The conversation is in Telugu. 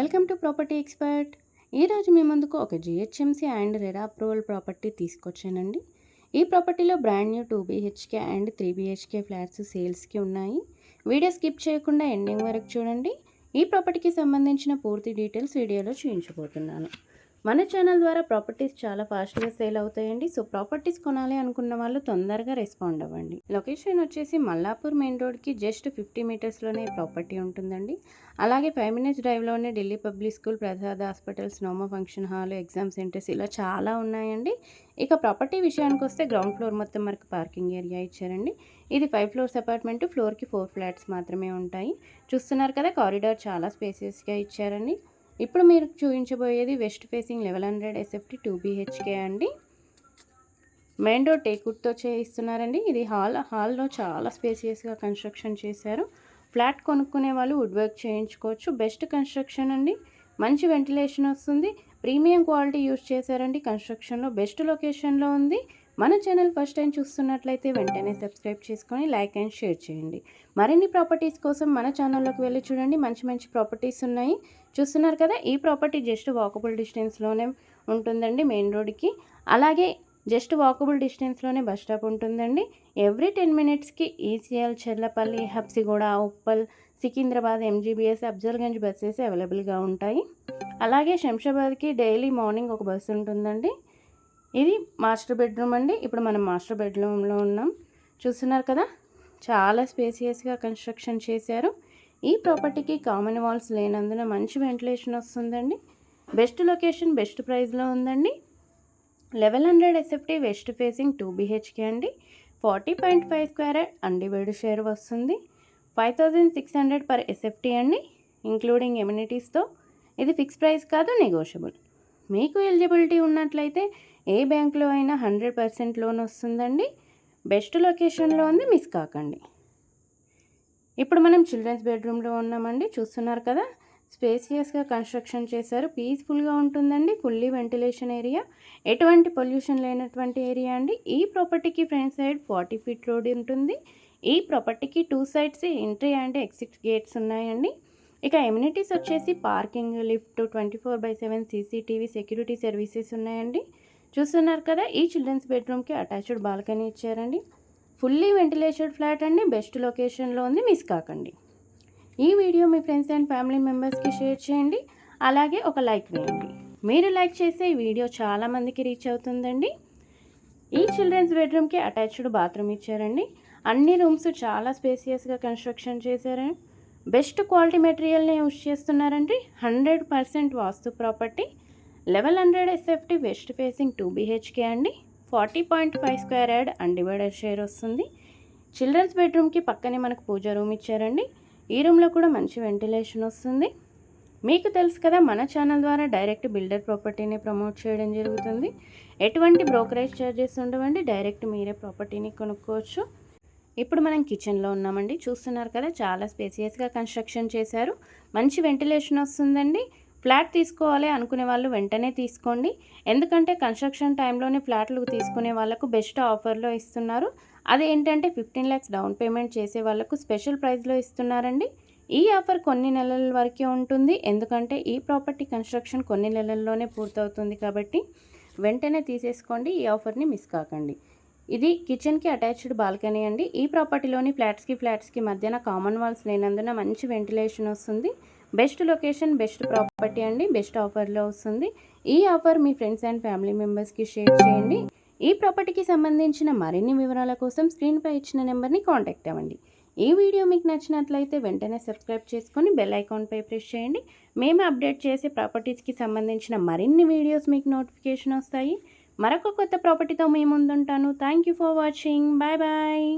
Welcome to property expert. ఈరోజు మీ ముందుకు ఒక GHMC and RERA approval property తీసుకొచ్చానండి. ఈ ప్రాపర్టీలో brand new 2 BHK and 3 BHK flats సేల్స్కి ఉన్నాయి. వీడియో స్కిప్ చేయకుండా ఎండింగ్ వరకు చూడండి. ఈ ప్రాపర్టీకి సంబంధించిన పూర్తి డీటెయిల్స్ వీడియోలో చూపించబోతున్నాను. మన ఛానల్ ద్వారా ప్రాపర్టీస్ చాలా ఫాస్ట్గా సేల్ అవుతాయండి. సో ప్రాపర్టీస్ కొనాలి అనుకున్న వాళ్ళు తొందరగా రెస్పాండ్ అవ్వండి. లొకేషన్ వచ్చేసి మల్లాపూర్ మెయిన్ రోడ్కి జస్ట్ 50 మీటర్స్లోనే ప్రాపర్టీ ఉంటుందండి. అలాగే 5 మినిట్స్ డ్రైవ్లోనే Delhi public school, Prasad hospitals, నోమా ఫంక్షన్ హాల్, ఎగ్జామ్ సెంటర్స్ ఇలా చాలా ఉన్నాయండి. ఇక ప్రాపర్టీ విషయానికి వస్తే గ్రౌండ్ ఫ్లోర్ మొత్తం మనకు పార్కింగ్ ఏరియా ఇచ్చారండి. ఇది 5 ఫ్లోర్స్ అపార్ట్మెంట్, ఫ్లోర్కి 4 ఫ్లాట్స్ మాత్రమే ఉంటాయి. చూస్తున్నారు కదా, కారిడార్ చాలా స్పేసియస్గా ఇచ్చారండి. ఇప్పుడు మీరు చూపించబోయేది వెస్ట్ ఫేసింగ్ 1100 SFT 2 BHK అండి. మెయిన్ డోర్ టేక్వుడ్తో చేయిస్తున్నారండి. ఇది హాల్లో చాలా స్పేసియస్గా కన్స్ట్రక్షన్ చేశారు. ఫ్లాట్ కొనుక్కునే వాళ్ళు వుడ్ వర్క్ చేయించుకోవచ్చు. బెస్ట్ కన్స్ట్రక్షన్ అండి. మంచి వెంటిలేషన్ వస్తుంది. ప్రీమియం క్వాలిటీ యూజ్ చేశారండి. కన్స్ట్రక్షన్లో బెస్ట్ లొకేషన్లో ఉంది. మన ఛానల్ ఫస్ట్ టైం చూస్తున్నట్లయితే వెంటనే సబ్స్క్రైబ్ చేసుకొని లైక్ అండ్ షేర్ చేయండి. మరిన్ని ప్రాపర్టీస్ కోసం మన ఛానల్లోకి వెళ్ళి చూడండి. మంచి మంచి ప్రాపర్టీస్ ఉన్నాయి. చూస్తున్నారు కదా, ఈ ప్రాపర్టీ జస్ట్ వాకబుల్ డిస్టెన్స్లోనే ఉంటుందండి మెయిన్ రోడ్కి. అలాగే జస్ట్ వాకబుల్ డిస్టెన్స్లోనే బస్ స్టాప్ ఉంటుందండి. ఎవ్రీ 10 మినిట్స్కి ECIL, Cherlapalli, Habsiguda, Uppal, Secunderabad, MGBS, Afzalgunj buses అవైలబుల్గా ఉంటాయి. అలాగే శంషాబాద్కి డైలీ మార్నింగ్ ఒక బస్సు ఉంటుందండి. ఇది మాస్టర్ బెడ్రూమ్ అండి. ఇప్పుడు మనం మాస్టర్ బెడ్రూమ్లో ఉన్నాం. చూస్తున్నారు కదా, చాలా స్పేసియస్గా కన్స్ట్రక్షన్ చేశారు. ఈ ప్రాపర్టీకి కామన్ వాల్స్ లేనందున మంచి వెంటిలేషన్ వస్తుందండి. బెస్ట్ లొకేషన్, బెస్ట్ ప్రైస్లో ఉందండి. 1100 SFT వెస్ట్ ఫేసింగ్ 2 BHK అండి. 40.5 స్క్వేర్ అన్డివైడెడ్ షేర్ వస్తుంది. 5600 పర్ SFT అండి, ఇంక్లూడింగ్ ఎమ్యూనిటీస్తో. ఇది ఫిక్స్ ప్రైస్ కాదు, నెగోషియబుల్. మీకు ఎలిజిబిలిటీ ఉన్నట్లయితే ఏ బ్యాంకులో అయినా 100% లోన్ వస్తుందండి. బెస్ట్ లొకేషన్లో ఉంది, మిస్ కాకండి. ఇప్పుడు మనం చిల్డ్రన్స్ బెడ్రూమ్లో ఉన్నామండి. చూస్తున్నారు కదా, స్పేసియస్గా కన్స్ట్రక్షన్ చేశారు. పీస్ఫుల్గా ఉంటుందండి. ఫుల్లీ వెంటిలేషన్ ఏరియా, ఎటువంటి పొల్యూషన్ లేనటువంటి ఏరియా అండి. ఈ ప్రాపర్టీకి ఫ్రంట్ సైడ్ 40 ఫీట్ రోడ్ ఉంటుంది. ఈ ప్రాపర్టీకి 2 sides entry and exit gates ఉన్నాయండి. ఇక ఎమ్యూనిటీస్ వచ్చేసి parking, lift, 24/7 CCTV security services ఉన్నాయండి. చూస్తున్నారు కదా, ఈ చిల్డ్రన్స్ బెడ్రూమ్కి అటాచ్డ్ బాల్కనీ ఇచ్చారండి. ఫుల్లీ వెంటిలేటెడ్ ఫ్లాట్ అండి. బెస్ట్ లొకేషన్లో ఉంది, మిస్ కాకండి. ఈ video me friends and family మెంబర్స్కి షేర్ చేయండి. అలాగే ఒక లైక్ వేయండి. మీరు లైక్ చేస్తే ఈ వీడియో చాలామందికి రీచ్ అవుతుందండి. ఈ చిల్డ్రన్స్ బెడ్రూమ్కి అటాచ్డ్ బాత్రూమ్ ఇచ్చారండి. అన్ని రూమ్స్ చాలా స్పేసియస్గా కన్స్ట్రక్షన్ చేశారండి. బెస్ట్ క్వాలిటీ మెటీరియల్ని యూజ్ చేస్తున్నారండి. 100% vastu property. 1100 SFT west facing 2 BHK అండి. 40.5 స్క్వేర్ యార్డ్ అన్డివైడెడ్ షేర్ వస్తుంది. చిల్డ్రన్స్ బెడ్రూమ్కి పక్కనే మనకు పూజ రూమ్ ఇచ్చారండి. ఈ రూమ్లో కూడా మంచి వెంటిలేషన్ వస్తుంది. మీకు తెలుసు కదా, మన ఛానల్ ద్వారా డైరెక్ట్ బిల్డర్ ప్రాపర్టీని ప్రమోట్ చేయడం జరుగుతుంది. ఎటువంటి బ్రోకరేజ్ ఛార్జెస్ ఉండవండి. డైరెక్ట్ మీరే ప్రాపర్టీని కొనుక్కోవచ్చు. ఇప్పుడు మనం కిచెన్లో ఉన్నామండి. చూస్తున్నారు కదా, చాలా స్పేసియస్గా కన్స్ట్రక్షన్ చేశారు. మంచి వెంటిలేషన్ వస్తుందండి. ఫ్లాట్ తీసుకోవాలి అనుకునే వాళ్ళు వెంటనే తీసుకోండి. ఎందుకంటే కన్స్ట్రక్షన్ టైంలోనే ఫ్లాట్లు తీసుకునే వాళ్ళకు బెస్ట్ ఆఫర్లో ఇస్తున్నారు. అదేంటంటే 15 lakhs డౌన్ పేమెంట్ చేసే వాళ్ళకు స్పెషల్ ప్రైస్లో ఇస్తున్నారండి. ఈ ఆఫర్ కొన్ని నెలల వరకే ఉంటుంది. ఎందుకంటే ఈ ప్రాపర్టీ కన్స్ట్రక్షన్ కొన్ని నెలల్లోనే పూర్తవుతుంది కాబట్టి వెంటనే తీసేసుకోండి. ఈ ఆఫర్ని మిస్ కాకండి. ఇది కిచెన్కి అటాచ్డ్ బాల్కనీ అండి. ఈ ప్రాపర్టీలోని ఫ్లాట్స్కి మధ్యన కామన్ వాల్స్ లేనందున మంచి వెంటిలేషన్ వస్తుంది. బెస్ట్ లొకేషన్, బెస్ట్ ప్రాపర్టీ అండి. బెస్ట్ ఆఫర్లో వస్తుంది. ఈ offer me friends and family మెంబర్స్కి షేర్ చేయండి. ఈ ప్రాపర్టీకి సంబంధించిన మరిన్ని వివరాల కోసం స్క్రీన్పై ఇచ్చిన నెంబర్ని కాంటాక్ట్ అవ్వండి. ఈ వీడియో మీకు నచ్చినట్లయితే వెంటనే సబ్స్క్రైబ్ చేసుకొని బెల్ ఐకాన్పై ప్రెస్ చేయండి. మేము అప్డేట్ చేసే ప్రాపర్టీస్కి సంబంధించిన మరిన్ని వీడియోస్ మీకు నోటిఫికేషన్ వస్తాయి. మరొక కొత్త ప్రాపర్టీతో మీ ముందుంటాను. Thank you for watching. Bye bye.